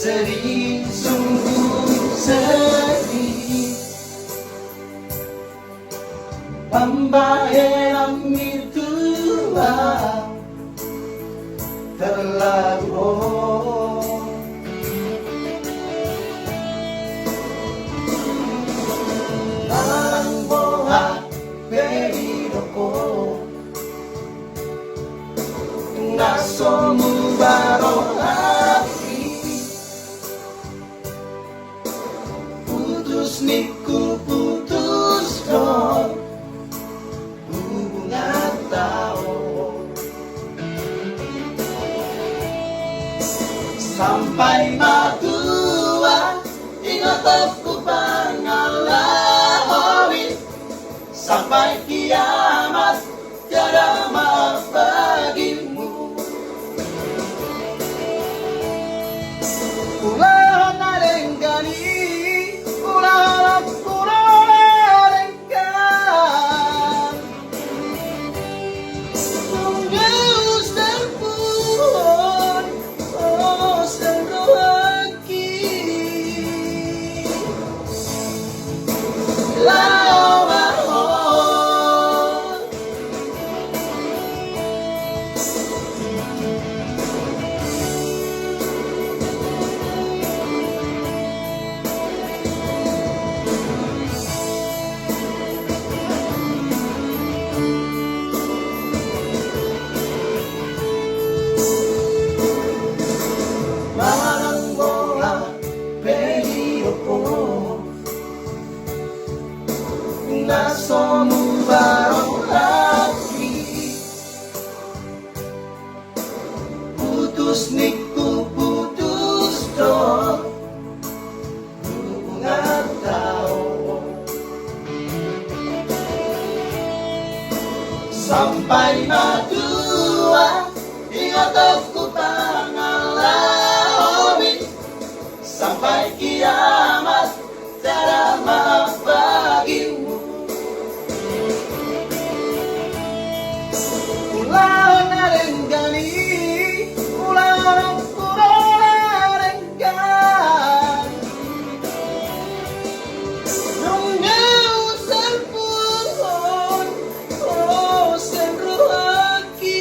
Sedih, sungguh sedih. Pambayang itulah terlalu ang buhat pero ko nasumubaro hati putus niku putus ko hubungan tao sampai matua ingat aku pangalawi sampai kiamat tiada maaf bagimu. Ulah narengani, ulah narengkan. Deus terpun, oh serohaki. Marang bola pedio ko nasomu barang hati putus niku putus do hubungan tao sampai matua ingat aku pangalawi sampai kiamat tiada maaf bagimu. Ulah narengani, ulah narengkan. Deus terpun, oh serohaki.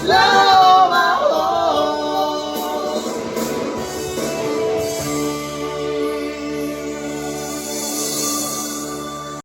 Love